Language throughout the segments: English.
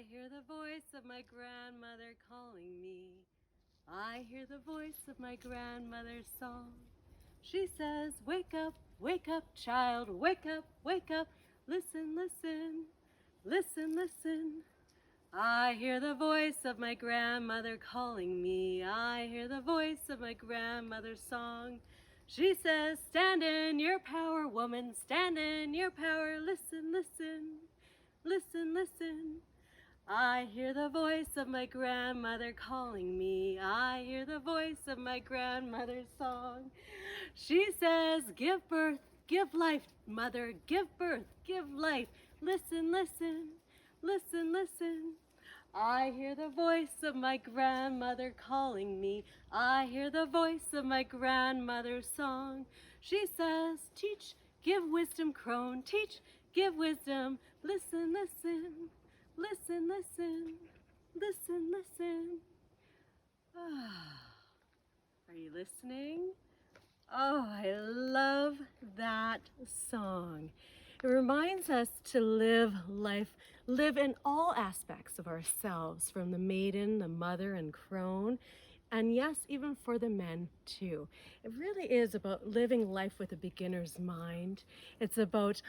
hear the voice of my grandmother calling me. I hear the voice of my grandmother's song. She says, wake up, child, wake up, listen, listen, listen, listen. I hear the voice of my grandmother calling me. I hear the voice of my grandmother's song. She says, stand in your power, woman, stand in your power, listen, listen, listen, listen. I hear the voice of my grandmother calling me. I hear the voice of my grandmother's song. She says, give birth, give life, mother, give birth, give life. Listen, listen, listen, listen. I hear the voice of my grandmother calling me. I hear the voice of my grandmother's song. She says, teach, give wisdom, crone, teach, give wisdom. Listen, listen, listen, listen, listen, listen. Are you listening? Oh, I love that song. It reminds us to live life, live in all aspects of ourselves, from the maiden, the mother, and crone, and yes, even for the men too. It really is about living life with a beginner's mind. It's about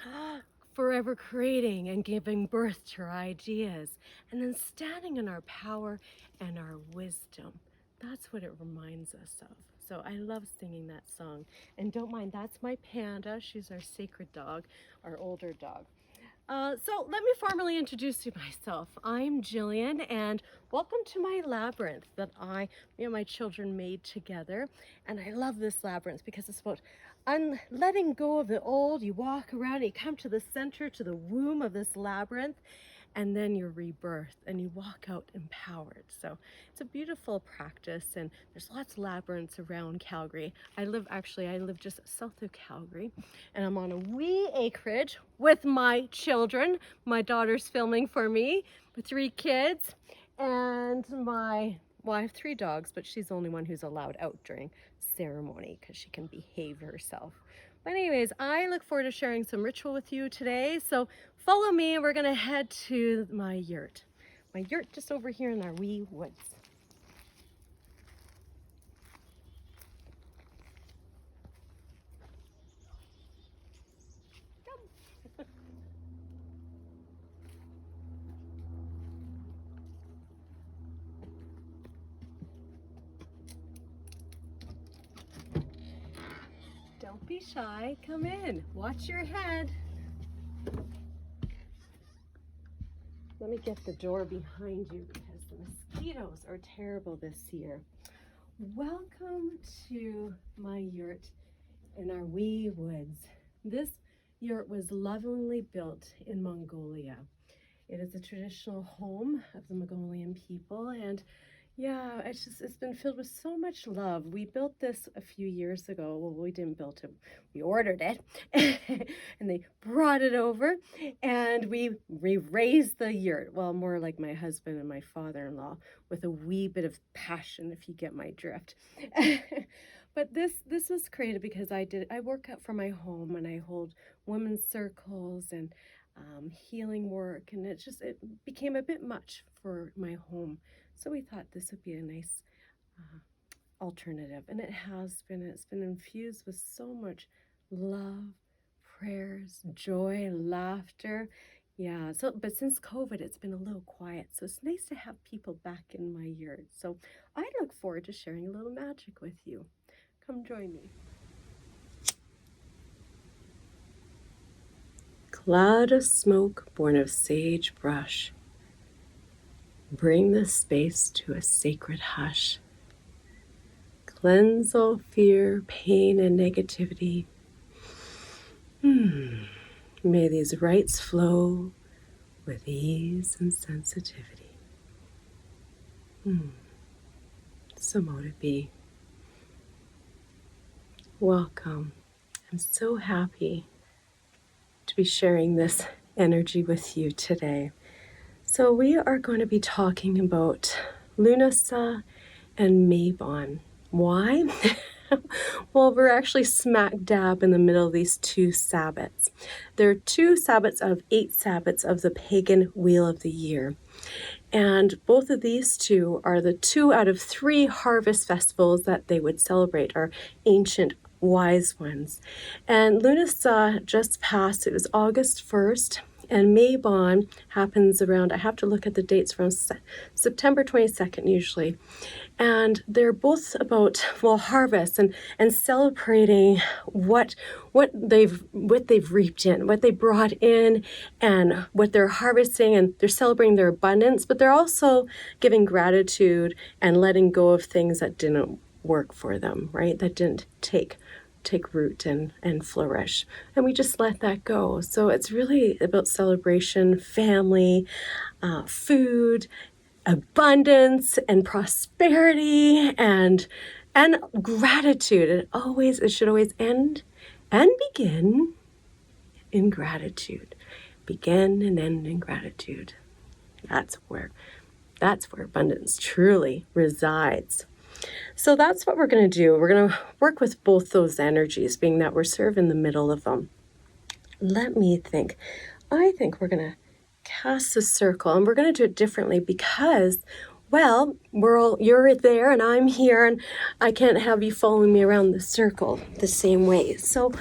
forever creating and giving birth to our ideas, and then standing in our power and our wisdom. That's what it reminds us of. So I love singing that song. And don't mind, that's my Panda. She's our sacred dog, our older dog. So let me formally introduce you myself. I'm Jillian, and welcome to my labyrinth that me and my children made together. And I love this labyrinth because it's about letting go of the old. You walk around and you come to the center, to the womb of this labyrinth, and then you're rebirthed and you walk out empowered. So it's a beautiful practice, and there's lots of labyrinths around Calgary. I live just south of Calgary, and I'm on a wee acreage with my children. My daughter's filming for me with 3 kids, and I have 3 dogs, but she's the only one who's allowed out during ceremony because she can behave herself. But anyways, I look forward to sharing some ritual with you today. So follow me and we're gonna head to my yurt. My yurt just over here in our wee woods. Come. Don't be shy, come in. Watch your head. Let me get the door behind you because the mosquitoes are terrible this year. Welcome to my yurt in our wee woods. This yurt was lovingly built in Mongolia. It is a traditional home of the Mongolian people, and yeah, it's been filled with so much love. We built this a few years ago. Well, we didn't build it, we ordered it, and they brought it over, and we raised the yurt. Well, more like my husband and my father-in-law, with a wee bit of passion, if you get my drift. But this was created because I work out from my home, and I hold women's circles and healing work, and it became a bit much for my home. So we thought this would be a nice alternative, and it has been. It's been infused with so much love, prayers, joy, laughter. Yeah, but since COVID, it's been a little quiet, so it's nice to have people back in my yurt. So I look forward to sharing a little magic with you. Come join me. Cloud of smoke born of sagebrush, bring the space to a sacred hush. Cleanse all fear, pain, and negativity. May these rites flow with ease and sensitivity. So mote it be. Welcome. I'm so happy to be sharing this energy with you today. So we are going to be talking about Lunasa and Mabon. Why? Well, we're actually smack dab in the middle of these 2 Sabbats. There are 2 Sabbats out of 8 Sabbats of the pagan Wheel of the Year. And both of these 2 are the 2 out of 3 harvest festivals that they would celebrate, our ancient wise ones. And Lunasa just passed, it was August 1st, and Mabon happens around, I have to look at the dates, from September 22nd usually. And they're both about, well, harvest and celebrating what they've reaped in, what they brought in, and what they're harvesting, and they're celebrating their abundance, but they're also giving gratitude and letting go of things that didn't work for them, right? That didn't take root and flourish. And we just let that go. So it's really about celebration, family, food, abundance and prosperity and gratitude. It should always end and begin in gratitude. Begin and end in gratitude. That's where abundance truly resides. So that's what we're going to do. We're going to work with both those energies, being that we're sort of in the middle of them. Let me think. I think we're going to cast a circle, and we're going to do it differently because, well, you're there and I'm here, and I can't have you following me around the circle the same way. So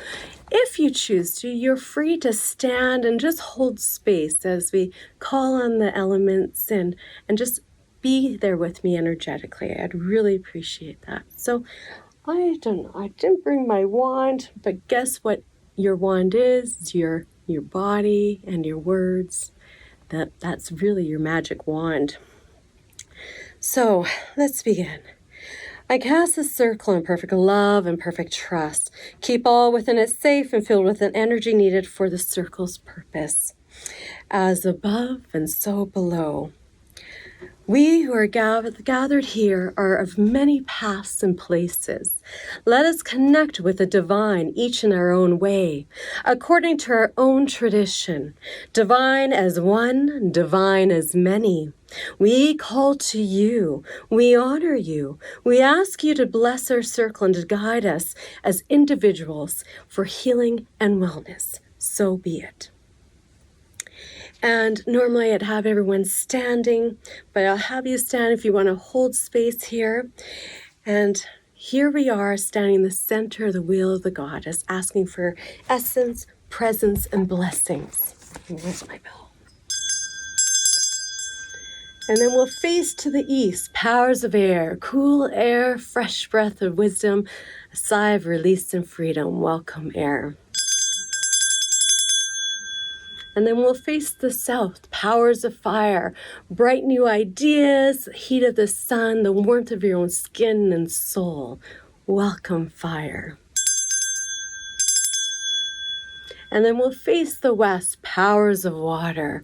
if you choose to, you're free to stand and just hold space as we call on the elements and just be there with me energetically. I'd really appreciate that. So I don't know, I didn't bring my wand, but guess what your wand is? It's your body and your words. That's really your magic wand. So let's begin. I cast a circle in perfect love and perfect trust. Keep all within it safe and filled with an energy needed for the circle's purpose. As above and so below. We who are gathered here are of many paths and places. Let us connect with the divine, each in our own way, according to our own tradition. Divine as one, divine as many. We call to you. We honor you. We ask you to bless our circle and to guide us as individuals for healing and wellness. So be it. And normally I'd have everyone standing, but I'll have you stand if you want to hold space here. And here we are standing in the center of the Wheel of the Goddess, asking for essence, presence, and blessings. Where's my bell? And then we'll face to the east, powers of air, cool air, fresh breath of wisdom, a sigh of release and freedom, welcome air. And then we'll face the south, powers of fire, bright new ideas, heat of the sun, the warmth of your own skin and soul. Welcome fire. And then we'll face the west, powers of water,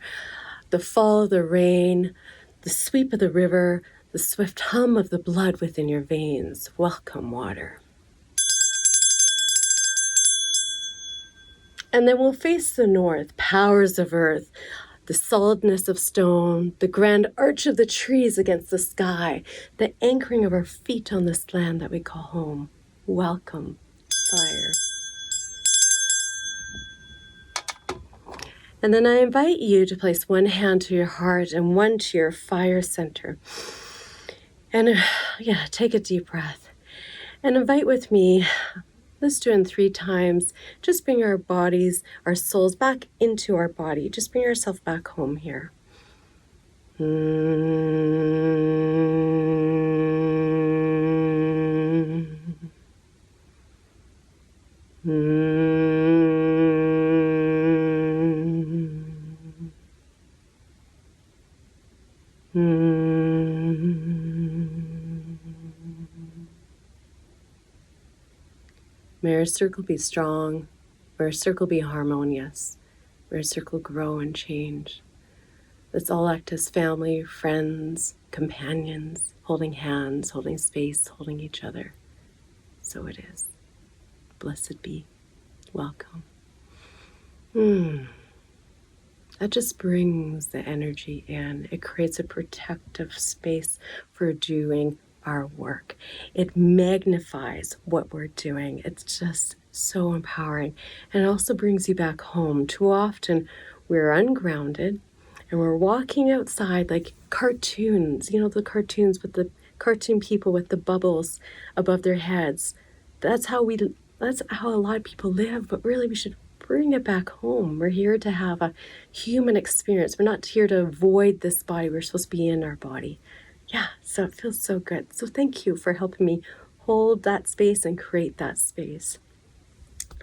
the fall of the rain, the sweep of the river, the swift hum of the blood within your veins. Welcome water. And then we'll face the north, powers of earth, the solidness of stone, the grand arch of the trees against the sky, the anchoring of our feet on this land that we call home. Welcome, fire. And then I invite you to place one hand to your heart and one to your fire center. And take a deep breath. And invite with me. Let's do it in 3 times. Just bring our bodies, our souls back into our body. Just bring yourself back home here. May our circle be strong. May our circle be harmonious. May our circle grow and change. Let's all act as family, friends, companions, holding hands, holding space, holding each other. So it is. Blessed be. Welcome. That just brings the energy in. It creates a protective space for doing our work. It magnifies what we're doing. It's just so empowering. And it also brings you back home. Too often we're ungrounded and we're walking outside like cartoons, you know, the cartoons with the cartoon people with the bubbles above their heads. That's how a lot of people live, but really we should bring it back home. We're here to have a human experience. We're not here to avoid this body. We're supposed to be in our body. Yeah, so it feels so good. So thank you for helping me hold that space and create that space.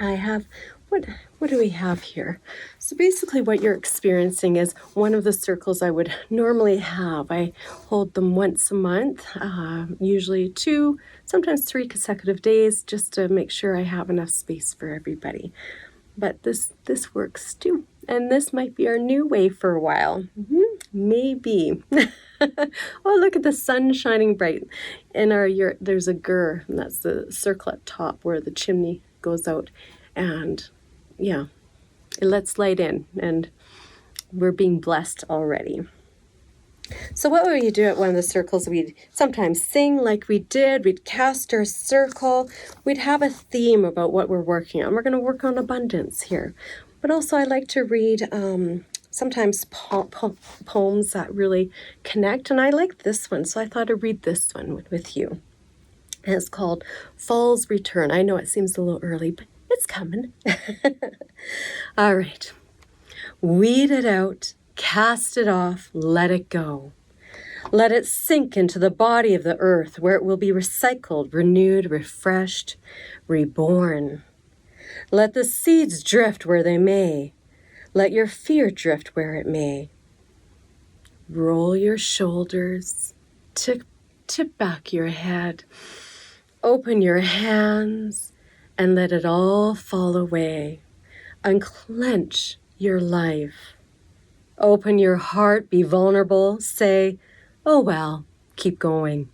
I have, what do we have here? So basically what you're experiencing is one of the circles I would normally have. I hold them once a month, usually 2, sometimes 3 consecutive days, just to make sure I have enough space for everybody. But this works too. And this might be our new way for a while. Maybe. Oh, look at the sun shining bright. In our yurt, there's a gur, and that's the circle at top where the chimney goes out. And yeah, it lets light in, and we're being blessed already. So what would you do at one of the circles? We'd sometimes sing like we did. We'd cast our circle. We'd have a theme about what we're working on. We're going to work on abundance here. But also I like to read sometimes poems that really connect. And I like this one, so I thought I'd read this one with you. And it's called Fall's Return. I know it seems a little early, but it's coming. All right. Weed it out. Cast it off, let it go. Let it sink into the body of the earth where it will be recycled, renewed, refreshed, reborn. Let the seeds drift where they may. Let your fear drift where it may. Roll your shoulders, tip back your head, open your hands, and let it all fall away. Unclench your life. Open your heart, be vulnerable, say, oh well, keep going.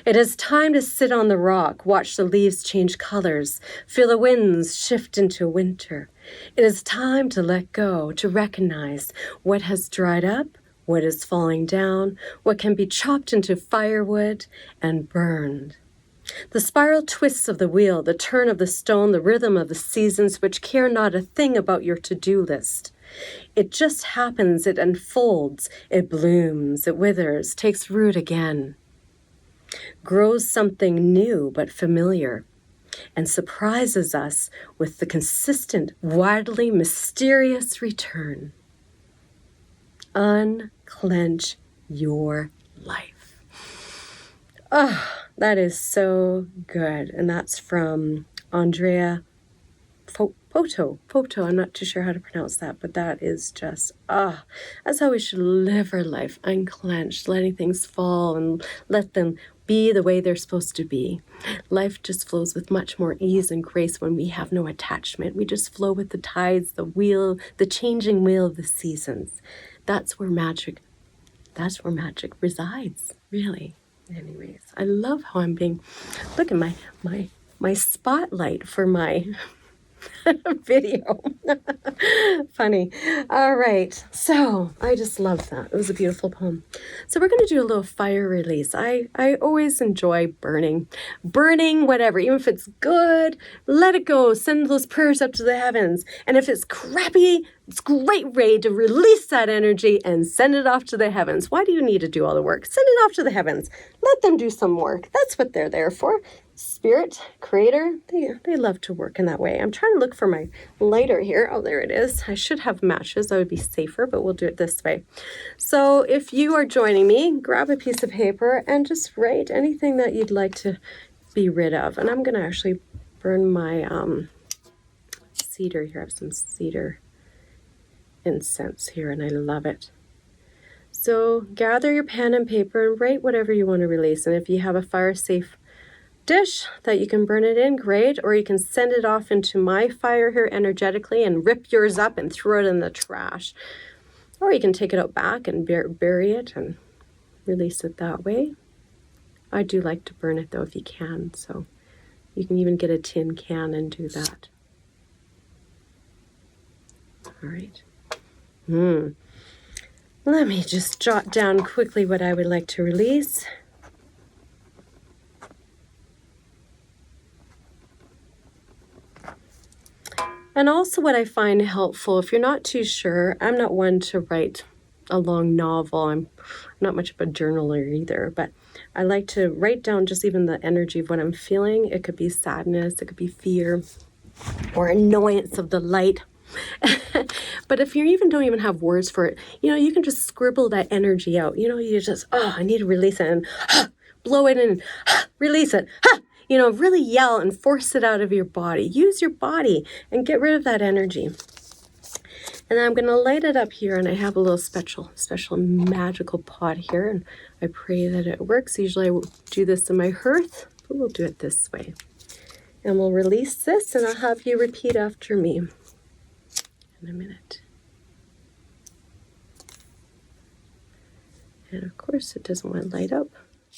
It is time to sit on the rock, watch the leaves change colors, feel the winds shift into winter. It is time to let go, to recognize what has dried up, what is falling down, what can be chopped into firewood and burned. The spiral twists of the wheel, the turn of the stone, the rhythm of the seasons which care not a thing about your to-do list. It just happens, it unfolds, it blooms, it withers, takes root again, grows something new but familiar, and surprises us with the consistent, wildly mysterious return. Unclench your life. Oh, that is so good. And that's from Andrea Photo. I'm not too sure how to pronounce that, but that is just, that's how we should live our life, unclenched, letting things fall and let them be the way they're supposed to be. Life just flows with much more ease and grace when we have no attachment. We just flow with the tides, the wheel, the changing wheel of the seasons. That's where magic resides, really. Anyways, I love how I'm being, look at my spotlight for my video. Funny. All right. So I just love that. It was a beautiful poem. So we're going to do a little fire release. I always enjoy burning whatever, even if it's good, let it go. Send those prayers up to the heavens. And if it's crappy, it's a great way to release that energy and send it off to the heavens. Why do you need to do all the work? Send it off to the heavens. Let them do some work. That's what they're there for. Spirit, creator, they love to work in that way. I'm trying to look for my lighter here. Oh, there it is. I should have matches. That would be safer, but we'll do it this way. So if you are joining me, grab a piece of paper and just write anything that you'd like to be rid of. And I'm going to actually burn my cedar here. I have some cedar incense here, and I love it. So gather your pen and paper and write whatever you want to release. And if you have a fire-safe dish that you can burn it in, great, or you can send it off into my fire here energetically and rip yours up and throw it in the trash, or you can take it out back and bury it and release it that way. I do like to burn it though if you can, so you can even get a tin can and do that. All right. Let me just jot down quickly what I would like to release. And also what I find helpful, if you're not too sure, I'm not one to write a long novel. I'm not much of a journaler either, but I like to write down just even the energy of what I'm feeling. It could be sadness, it could be fear, or annoyance of the light. But if you even don't even have words for it, you can just scribble that energy out. You just, I need to release it, and blow it in, and release it. Really yell and force it out of your body. Use your body and get rid of that energy. And I'm going to light it up here, and I have a little special magical pot here, and I pray that it works. Usually I will do this in my hearth, but we'll do it this way. And we'll release this, and I'll have you repeat after me in a minute. And of course, it doesn't want to light up.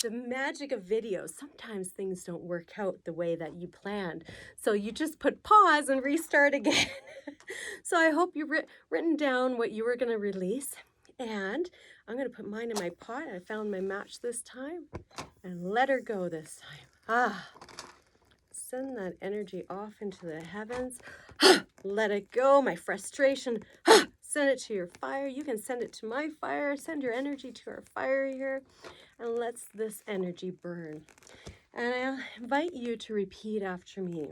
The magic of video. Sometimes things don't work out the way that you planned. So you just put pause and restart again. So I hope you've written down what you were going to release. And I'm going to put mine in my pot. I found my match this time. And let her go this time. Send that energy off into the heavens. Let it go. My frustration. Send it to your fire. You can send it to my fire. Send your energy to our fire here. And let this energy burn. And I invite you to repeat after me.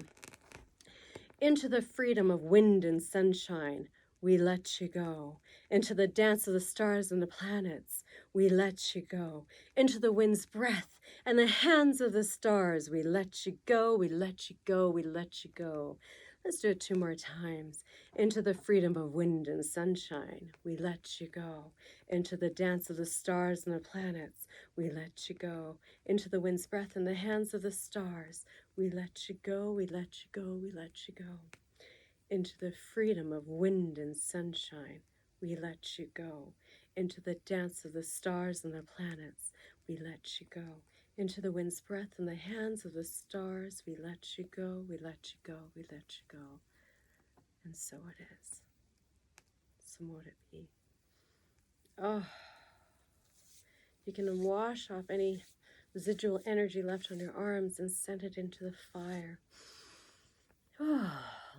Into the freedom of wind and sunshine, we let you go. Into the dance of the stars and the planets, we let you go. Into the wind's breath and the hands of the stars, we let you go, we let you go, we let you go. Let's do it 2 more times. Into the freedom of wind and sunshine, we let you go. Into the dance of the stars and the planets, we let you go. Into the wind's breath and the hands of the stars, we let you go, we let you go, we let you go. Into the freedom of wind and sunshine, we let you go. Into the dance of the stars and the planets, we let you go. Into the wind's breath and the hands of the stars, we let you go, we let you go, we let you go. And so it is. So mote it be. You can wash off any residual energy left on your arms and send it into the fire.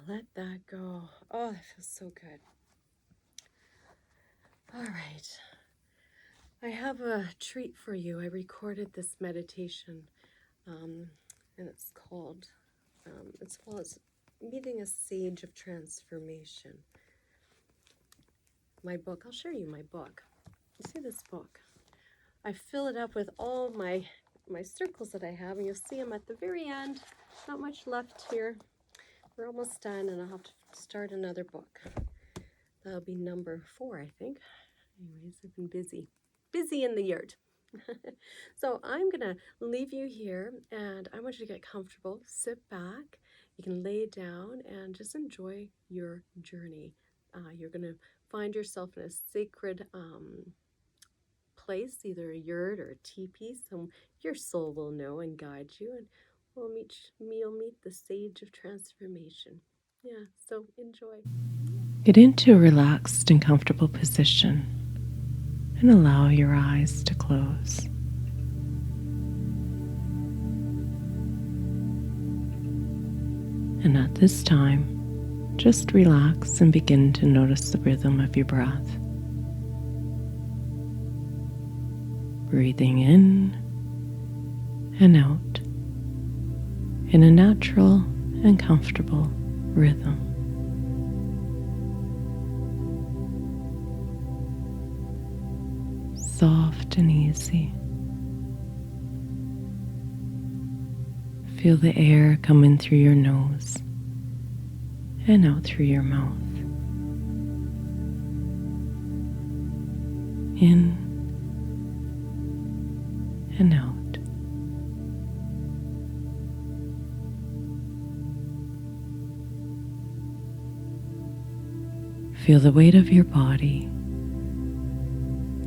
Let that go. That feels so good. All right. I have a treat for you. I recorded this meditation, and it's called Meeting a Sage of Transformation. My book, I'll show you my book. You see this book? I fill it up with all my circles that I have, and you'll see them at the very end. Not much left here. We're almost done, and I'll have to start another book. That'll be number 4, I think. Anyways, I've been busy in the yard. So I'm gonna leave you here, and I want you to get comfortable, sit back. You can lay down and just enjoy your journey. You're gonna find yourself in a sacred place, either a yurt or a teepee. So your soul will know and guide you, and you'll meet the Sage of Transformation. Yeah, so enjoy. Get into a relaxed and comfortable position and allow your eyes to close. And at this time, just relax and begin to notice the rhythm of your breath. Breathing in and out in a natural and comfortable rhythm. Soft and easy. Feel the air come in through your nose and out through your mouth. In and out. Feel the weight of your body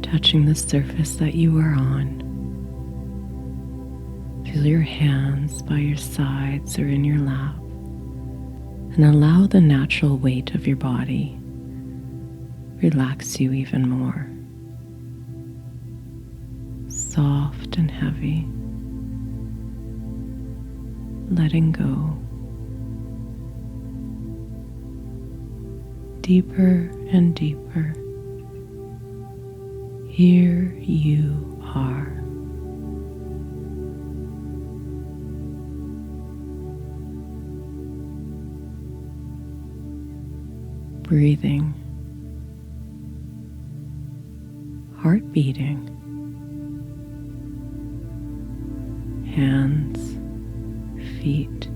touching the surface that you are on. Feel your hands by your sides or in your lap, and allow the natural weight of your body relax you even more. Soft and heavy, letting go, deeper and deeper. Here you are. Breathing, heart beating, hands, feet,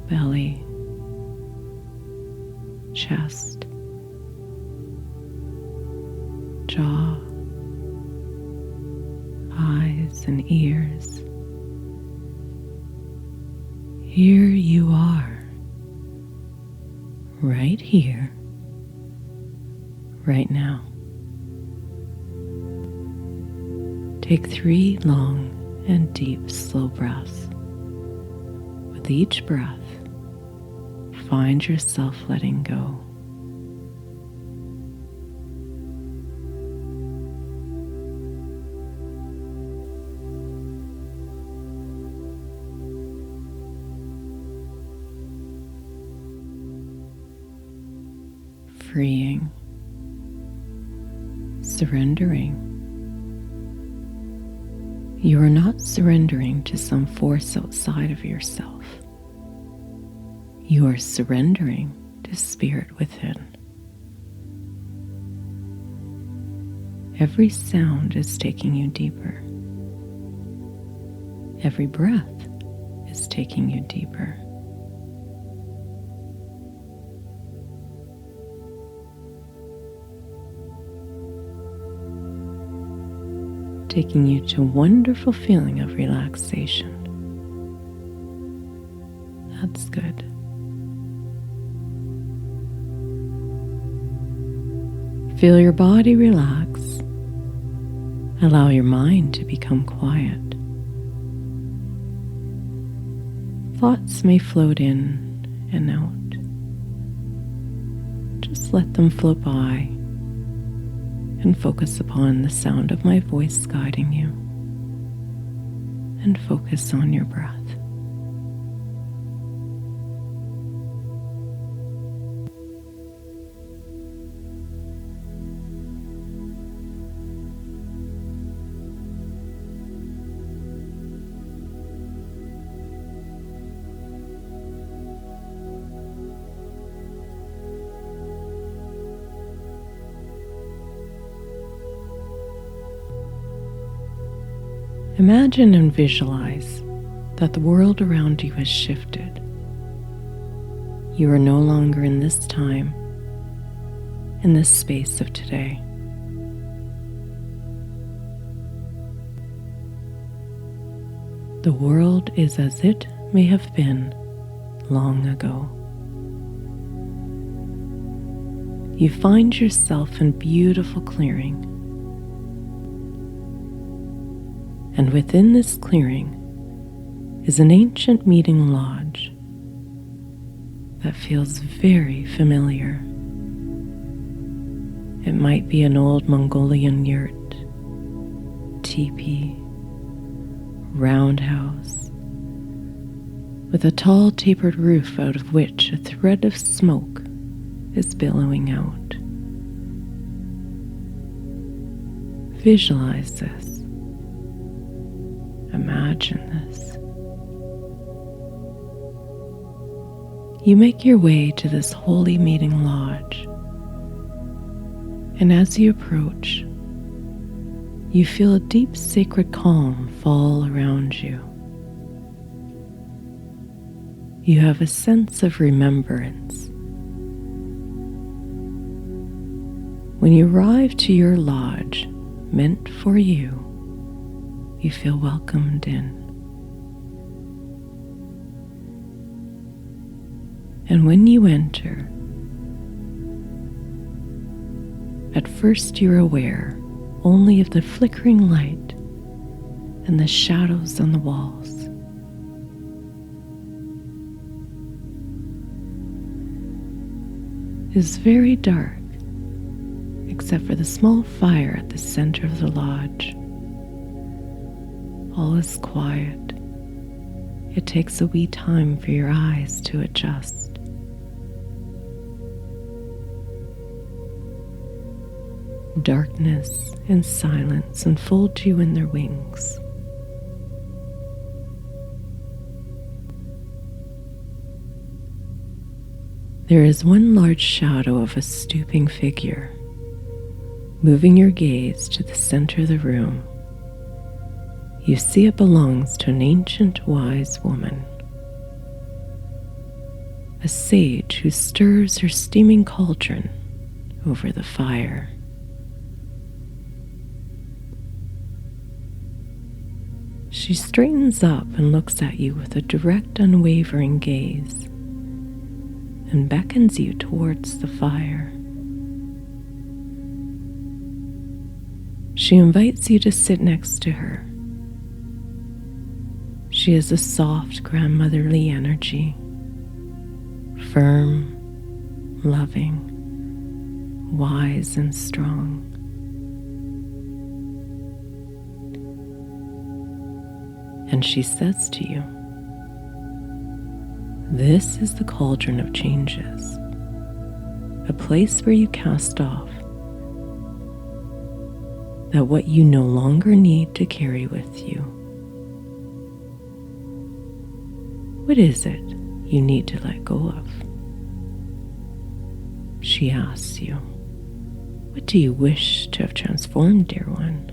belly, chest, jaw, eyes and ears. Here you are, right here, right now. Take 3 long and deep, slow breaths. With each breath, find yourself letting go. Freeing, surrendering. You are not surrendering to some force outside of yourself. You are surrendering to spirit within. Every sound is taking you deeper. Every breath is taking you deeper. Taking you to a wonderful feeling of relaxation. That's good. Feel your body relax. Allow your mind to become quiet. Thoughts may float in and out. Just let them float by and focus upon the sound of my voice guiding you, and focus on your breath. Imagine and visualize that the world around you has shifted. You are no longer in this time, in this space of today. The world is as it may have been long ago. You find yourself in a beautiful clearing. And within this clearing is an ancient meeting lodge that feels very familiar. It might be an old Mongolian yurt, teepee, roundhouse, with a tall tapered roof out of which a thread of smoke is billowing out. Visualize this. Imagine this. You make your way to this holy meeting lodge, and as you approach, you feel a deep sacred calm fall around you. You have a sense of remembrance. When you arrive to your lodge meant for you, you feel welcomed in. And when you enter, at first you're aware only of the flickering light and the shadows on the walls. It is very dark, except for the small fire at the center of the lodge. All is quiet it takes a wee time for your eyes to adjust. Darkness and silence enfold you in their wings. There is one large shadow of a stooping figure. Moving your gaze to the center of the room, you see it belongs to an ancient wise woman, a sage who stirs her steaming cauldron over the fire. She straightens up and looks at you with a direct, unwavering gaze and beckons you towards the fire. She invites you to sit next to her. She has a soft, grandmotherly energy, firm, loving, wise, and strong. And she says to you, "This is the cauldron of changes, a place where you cast off that what you no longer need to carry with you. What is it you need to let go of?" She asks you, "What do you wish to have transformed, dear one?"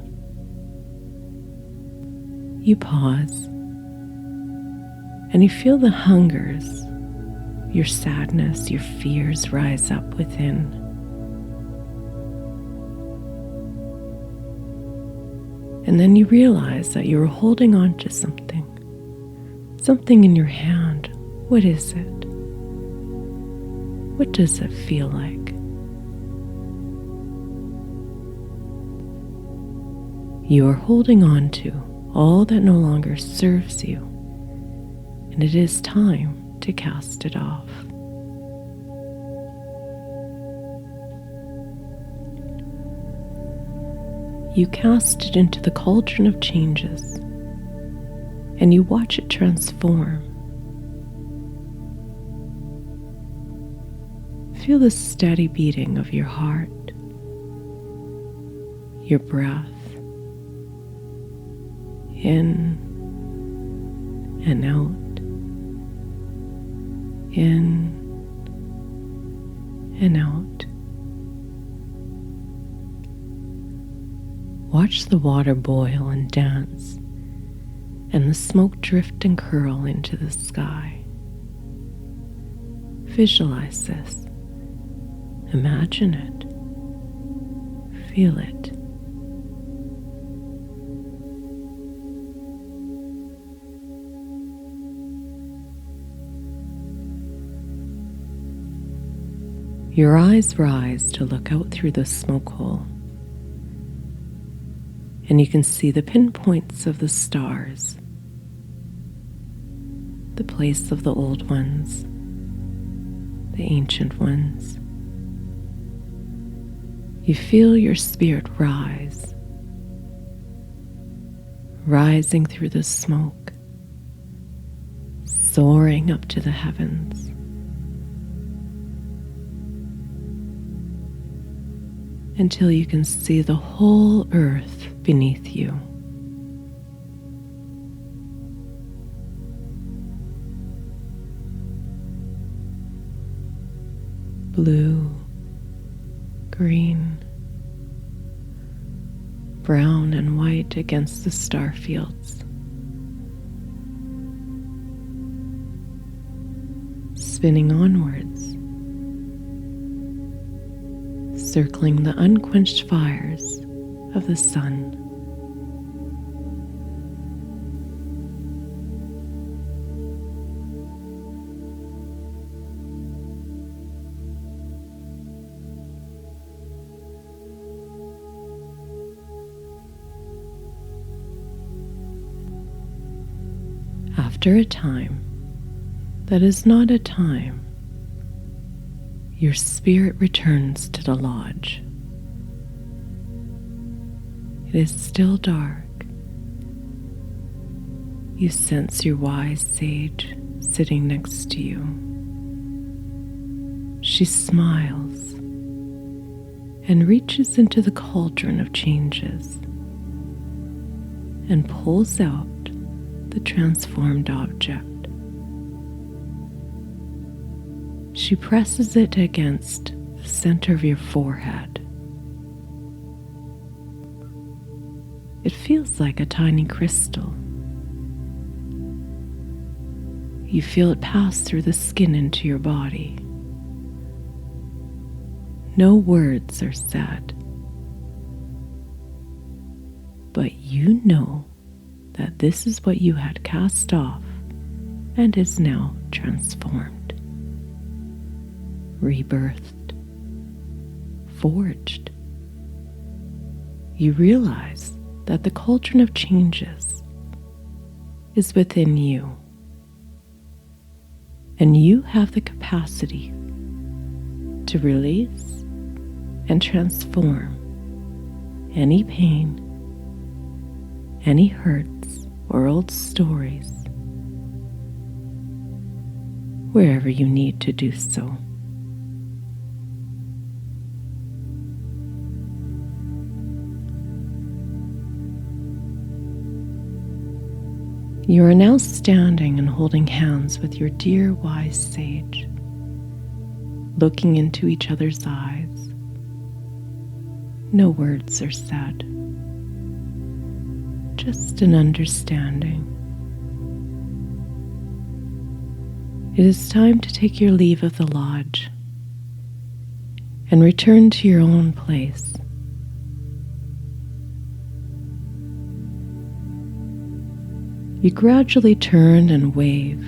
You pause, and you feel the hungers, your sadness, your fears rise up within. And then you realize that you're holding on to something in your hand. What is it? What does it feel like? You are holding on to all that no longer serves you, and it is time to cast it off. You cast it into the cauldron of changes, and you watch it transform. Feel the steady beating of your heart, your breath, in and out, in and out. Watch the water boil and dance, and the smoke drift and curl into the sky. Visualize this. Imagine it. Feel it. Your eyes rise to look out through the smoke hole, and you can see the pinpoints of the stars, the place of the old ones, the ancient ones. You feel your spirit rise, rising through the smoke, soaring up to the heavens. Until you can see the whole earth beneath you. Blue, green, brown and white against the star fields. Spinning onwards, circling the unquenched fires of the sun. After a time that is not a time, your spirit returns to the lodge. It is still dark, You sense your wise sage sitting next to you. She smiles and reaches into the cauldron of changes and pulls out the transformed object. She presses it against the center of your forehead. It feels like a tiny crystal. You feel it pass through the skin into your body. No words are said, but you know that this is what you had cast off and is now transformed, rebirthed, forged. You realize that the cauldron of changes is within you, and you have the capacity to release and transform any pain, any hurts or old stories, wherever you need to do so. You are now standing and holding hands with your dear wise sage, looking into each other's eyes. No words are said, just an understanding. It is time to take your leave of the lodge and return to your own place. You gradually turn and wave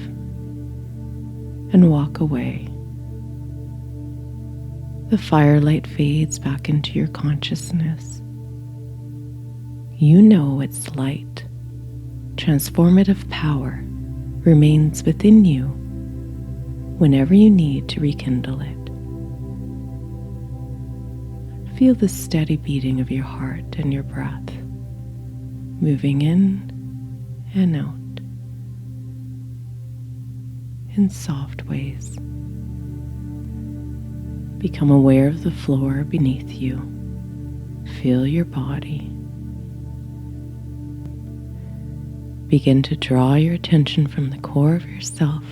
and walk away. The firelight fades back into your consciousness. You know its light, transformative power remains within you whenever you need to rekindle it. Feel the steady beating of your heart and your breath, moving in and out in soft ways. Become aware of the floor beneath you. Feel your body. Begin to draw your attention from the core of yourself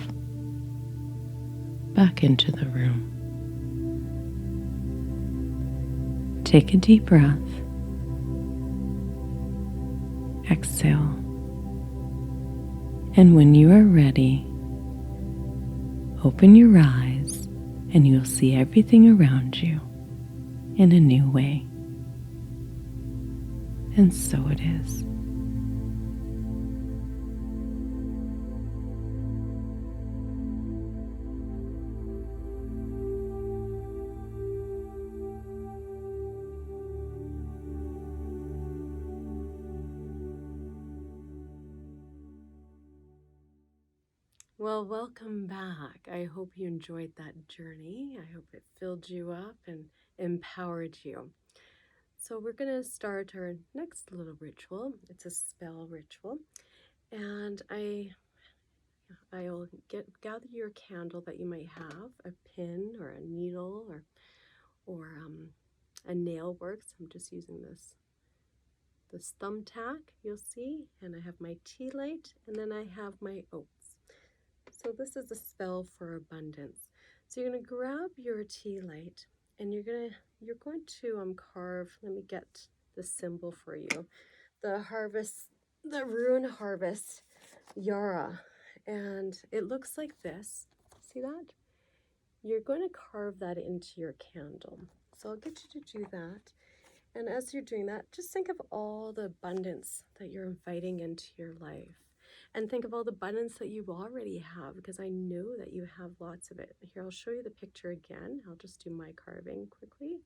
back into the room. Take a deep breath. Exhale. And when you are ready, open your eyes and you'll see everything around you in a new way. And so it is. Well, welcome back. I hope you enjoyed that journey. I hope it filled you up and empowered you. So we're going to start our next little ritual. It's a spell ritual. And I'll gather your candle that you might have, a pin or a needle or a nail works. I'm just using this thumbtack, you'll see, and I have my tea light, and then I have my oats. So this is a spell for abundance. So you're going to grab your tea light and you're going to carve, let me get the symbol for you. The Rune Harvest Yara. And it looks like this. See that? You're going to carve that into your candle. So I'll get you to do that. And as you're doing that, just think of all the abundance that you're inviting into your life. And think of all the abundance that you already have, because I know that you have lots of it. Here, I'll show you the picture again. I'll just do my carving quickly.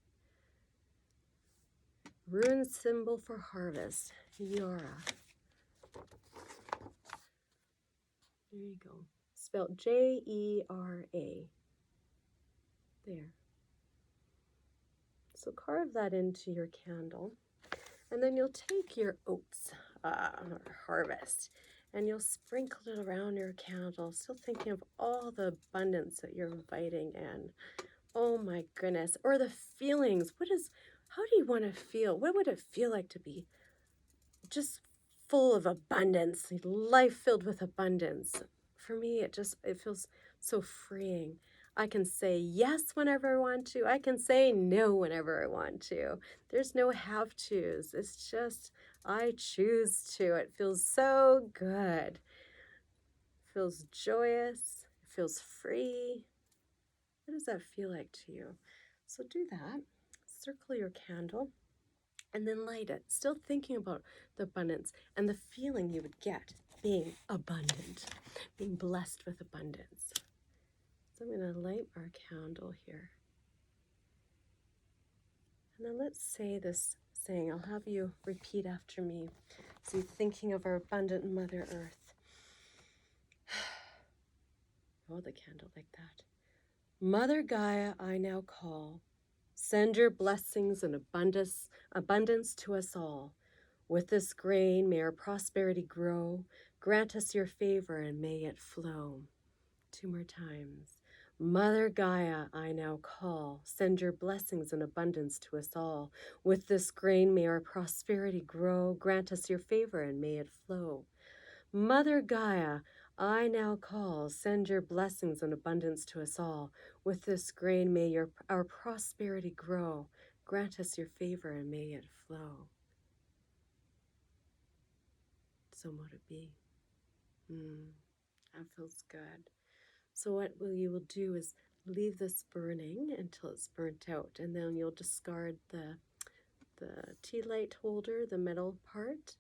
Rune symbol for harvest, Yara. There you go. Spelled Jera. There. So carve that into your candle. And then you'll take your oats, harvest, and you'll sprinkle it around your candle, still thinking of all the abundance that you're inviting in. Oh my goodness. Or the feelings. How do you want to feel? What would it feel like to be just full of abundance, life filled with abundance? For me, it feels so freeing. I can say yes whenever I want to. I can say no whenever I want to. There's no have tos. It's just I choose to. It feels so good. It feels joyous. It feels free. What does that feel like to you? So do that. Circle your candle and then light it, still thinking about the abundance and the feeling you would get being abundant, being blessed with abundance. So I'm going to light our candle here. And then let's say this saying. I'll have you repeat after me. So you're thinking of our abundant Mother Earth. Hold the candle like that. Mother Gaia, I now call. Send your blessings and abundance to us all. With this grain, may our prosperity grow. Grant us your favor and may it flow. 2 more times. Mother Gaia, I now call. Send your blessings and abundance to us all. With this grain, may our prosperity grow. Grant us your favor and may it flow. Mother Gaia, I now call. Send your blessings and abundance to us all. With this grain, may our prosperity grow. Grant us your favor and may it flow. So mote it be. That feels good. So what you will do is leave this burning until it's burnt out, and then you'll discard the tea light holder, the metal part,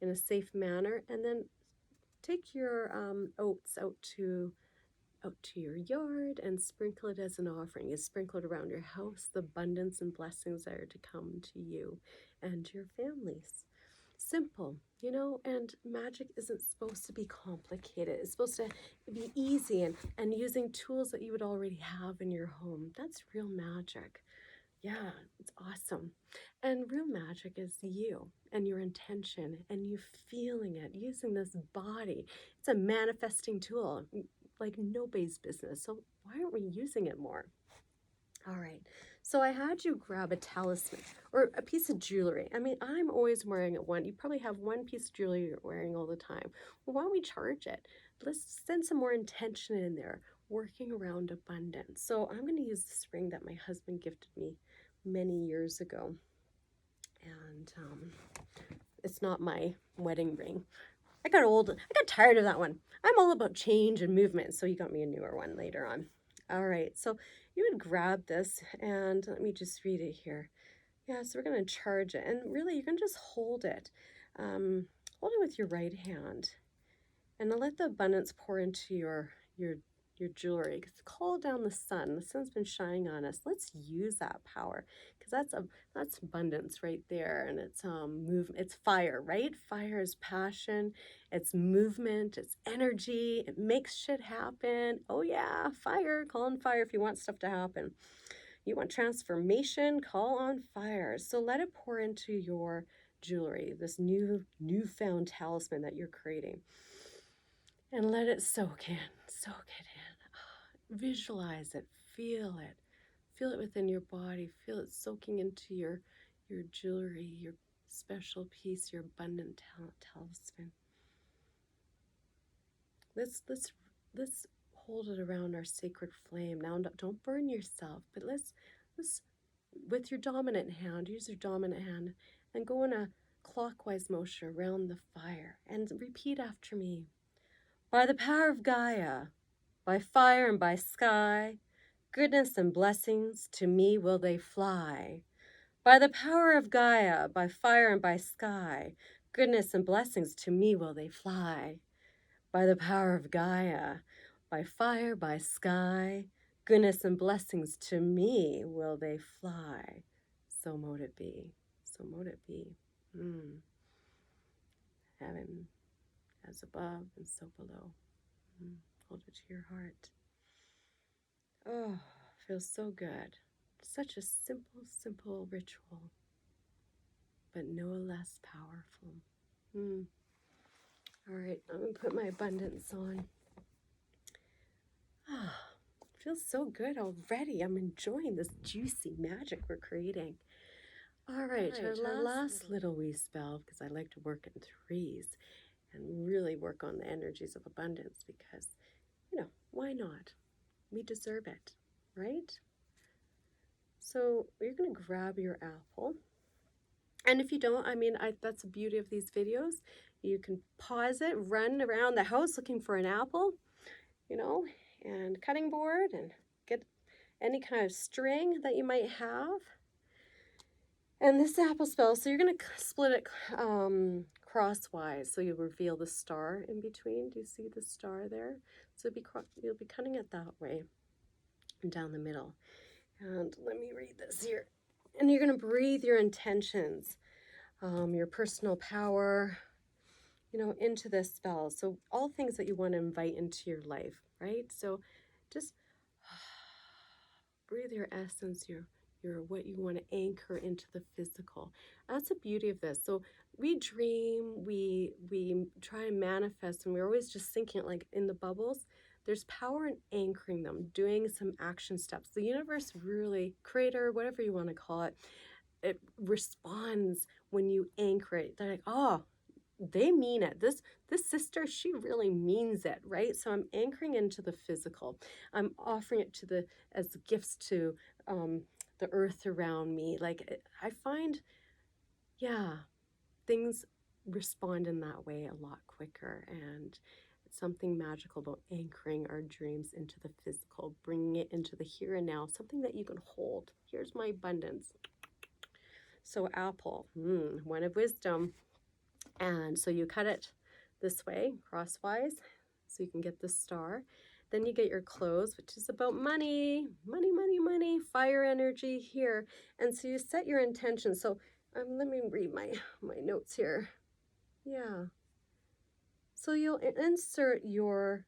in a safe manner, and then take your oats out to your yard and sprinkle it as an offering. You sprinkle it around your house, the abundance and blessings that are to come to you and your families. Simple, and magic isn't supposed to be complicated. It's supposed to be easy and using tools that you would already have in your home. That's real magic. Yeah, it's awesome. And real magic is you and your intention and you feeling it, using this body. It's a manifesting tool like nobody's business. So why aren't we using it more? All right, so I had you grab a talisman or a piece of jewelry. I mean, I'm always wearing one. You probably have one piece of jewelry you're wearing all the time. Well, why don't we charge it? Let's send some more intention in there, working around abundance. So I'm going to use this ring that my husband gifted me many years ago. And it's not my wedding ring. I got tired of that one. I'm all about change and movement, so he got me a newer one later on. All right, so you would grab this, and let me just read it here. Yeah, so we're going to charge it, and really you can just hold it. Hold it with your right hand, and then let the abundance pour into your jewelry. Call down the sun. The sun's been shining on us. Let's use that power, because that's abundance right there, and it's movement. It's fire, right? Fire is passion. It's movement. It's energy. It makes shit happen. Oh yeah, fire. Call on fire if you want stuff to happen. You want transformation? Call on fire. So let it pour into your jewelry, this newfound talisman that you're creating, and let it soak in. Soak it in. Visualize it, feel it within your body, feel it soaking into your jewelry, your special piece, your abundant talisman. Let's hold it around our sacred flame. Now, don't burn yourself, but let's with your dominant hand, use your dominant hand and go in a clockwise motion around the fire and repeat after me. By the power of Gaia, by fire and by sky, goodness and blessings to me will they fly. By the power of Gaia, by fire and by sky, goodness and blessings to me will they fly. By the power of Gaia, by fire, by sky, goodness and blessings to me will they fly. So mote it be. So mote it be. Heaven as above and so below. Hold it to your heart. Oh, feels so good. Such a simple ritual, but no less powerful. All right, I'm gonna put my abundance on. Ah, feels so good already. I'm enjoying this juicy magic we're creating. All right, our last little wee spell, because I like to work in threes and really work on the energies of abundance because, why not? We deserve it, right? So you're going to grab your apple. And if you don't, that's the beauty of these videos. You can pause it, run around the house looking for an apple, and cutting board and get any kind of string that you might have. And this apple spell, so you're going to split it crosswise, so you reveal the star in between. Do you see the star there? So you'll be cutting it that way and down the middle. And let me read this here. And you're going to breathe your intentions, your personal power, into this spell. So all things that you want to invite into your life, right? So just breathe your essence, your what you want to anchor into the physical. That's the beauty of this. So we dream, we try and manifest, and we're always just thinking like in the bubbles. There's power in anchoring them, doing some action steps. The universe really, creator, whatever you want to call it, it responds when you anchor it. They're like, oh, they mean it. This sister, she really means it, right? So I'm anchoring into the physical. I'm offering it as gifts to the earth around me. Like I find, things respond in that way a lot quicker, and it's something magical about anchoring our dreams into the physical, bringing it into the here and now, something that you can hold. Here's my abundance. So apple, one of wisdom. And so you cut it this way, crosswise, so you can get the star. Then you get your clothes, which is about money, fire energy here. And so you set your intention. So let me read my notes here. Yeah. So you'll insert your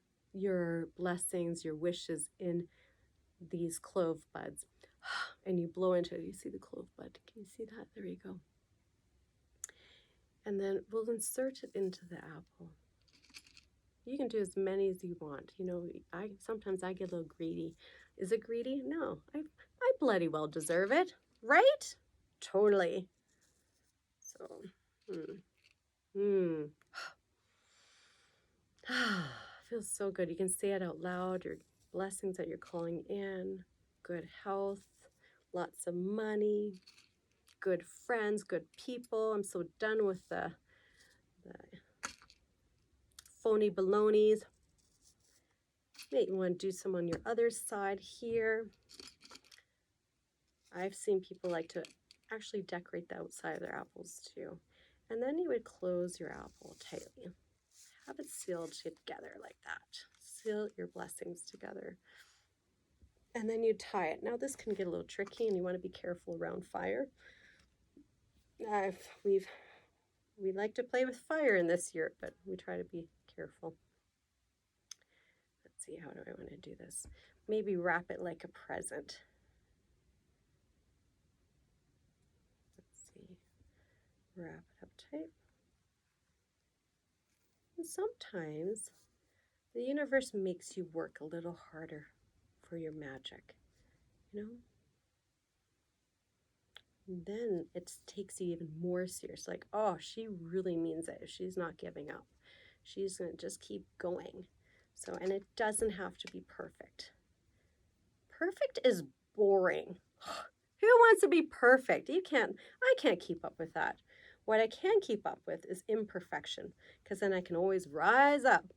blessings, your wishes in these clove buds. And you blow into it. You see the clove bud? Can you see that? There you go. And then we'll insert it into the apple. You can do as many as you want. Sometimes I get a little greedy. Is it greedy? No, I bloody well deserve it, right? Totally. So, feels so good. You can say it out loud. Your blessings that you're calling in, good health, lots of money, good friends, good people. I'm so done with the phony balonies. Maybe you want to do some on your other side here. I've seen people like to actually decorate the outside of their apples too. And then you would close your apple tightly. Have it sealed together like that. Seal your blessings together. And then you tie it. Now this can get a little tricky and you want to be careful around fire. We like to play with fire in this year, but we try to be careful. Let's see, how do I want to do this? Maybe wrap it like a present. Wrap it up tight. And sometimes the universe makes you work a little harder for your magic, And then it takes you even more serious. Like, oh, she really means it. She's not giving up. She's going to just keep going. So, and it doesn't have to be perfect. Perfect is boring. Who wants to be perfect? I can't keep up with that. What I can keep up with is imperfection, because then I can always rise up,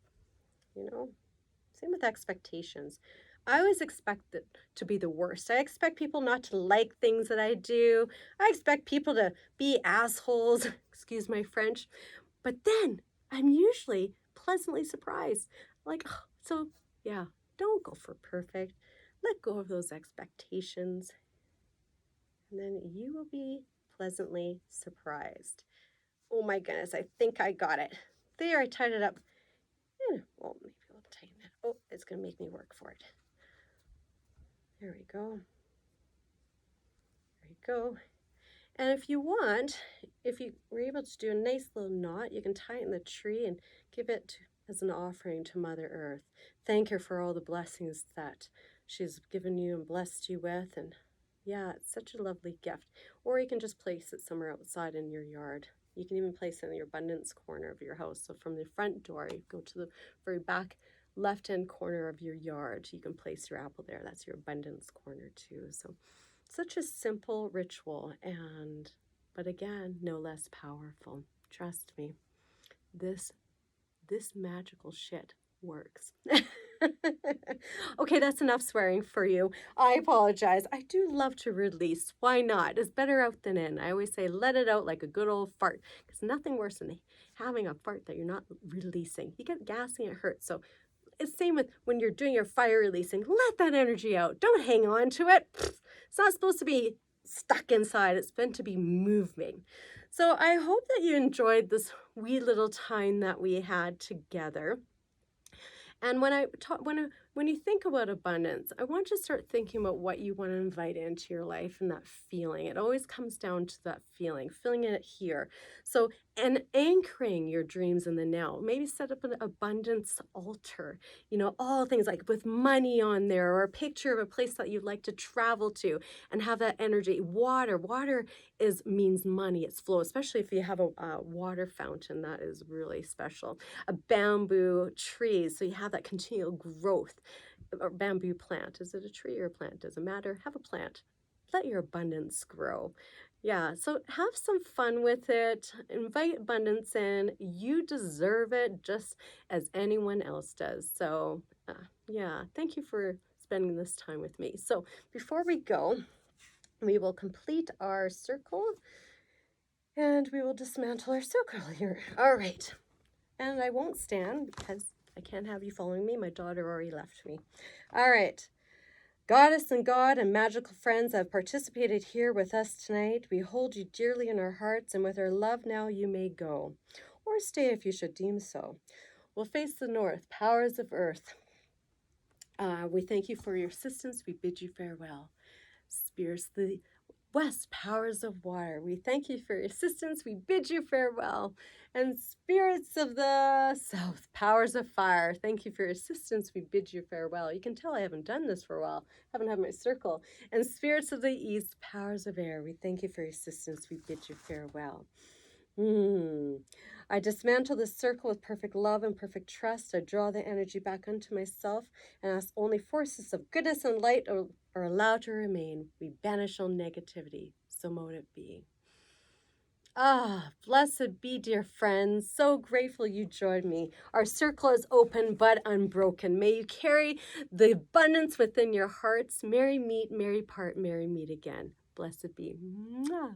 Same with expectations. I always expect it to be the worst. I expect people not to like things that I do. I expect people to be assholes, excuse my French. But then I'm usually pleasantly surprised. Don't go for perfect. Let go of those expectations. And then you will be pleasantly surprised. Oh my goodness, I think I got it. There, I tied it up. Well, maybe I'll tighten it. Oh, it's going to make me work for it. There we go. There you go. And if you want, if you were able to do a nice little knot, you can tie it in the tree and give it as an offering to Mother Earth. Thank her for all the blessings that she's given you and blessed you with. And yeah, it's such a lovely gift. Or you can just place it somewhere outside in your yard. You can even place it in your abundance corner of your house. So from the front door, you go to the very back left-hand corner of your yard. You can place your apple there. That's your abundance corner too. So such a simple ritual, but again, no less powerful. Trust me, this magical shit works. Okay, that's enough swearing for you. I apologize. I do love to release. Why not? It's better out than in. I always say let it out like a good old fart, because nothing worse than having a fart that you're not releasing. You get gassy and it hurts. So it's the same with when you're doing your fire releasing. Let that energy out. Don't hang on to it. It's not supposed to be stuck inside. It's meant to be moving. So I hope that you enjoyed this wee little time that we had together. And when you think about abundance, I want you to start thinking about what you want to invite into your life and that feeling. It always comes down to that feeling it here. So, and anchoring your dreams in the now. Maybe set up an abundance altar, all things like with money on there, or a picture of a place that you'd like to travel to and have that energy. Water means money, it's flow, especially if you have a water fountain. That is really special. A bamboo tree, so you have that continual growth. Or bamboo plant, is it a tree or a plant? Doesn't matter. Have a plant. Let your abundance grow. Yeah, so have some fun with it. Invite abundance in. You deserve it just as anyone else does. So yeah, thank you for spending this time with me. So before we go, we will complete our circle and we will dismantle our circle here. All right. And I won't stand because I can't have you following me. My daughter already left me. All right. Goddess and God and magical friends that have participated here with us tonight, we hold you dearly in our hearts, and with our love now you may go, or stay if you should deem so. We'll face the north, powers of earth. We thank you for your assistance. We bid you farewell. Spirits of the west, powers of water, we thank you for your assistance. We bid you farewell. And spirits of the south, powers of fire, thank you for your assistance. We bid you farewell. You can tell I haven't done this for a while. I haven't had my circle. And spirits of the east, powers of air, we thank you for your assistance. We bid you farewell. I dismantle this circle with perfect love and perfect trust. I draw the energy back unto myself and ask only forces of goodness and light are allowed to remain. We banish all negativity. So mote it be. Blessed be, dear friends. So grateful you joined me. Our circle is open but unbroken. May you carry the abundance within your hearts. Merry meet, merry part, merry meet again. Blessed be. Mwah.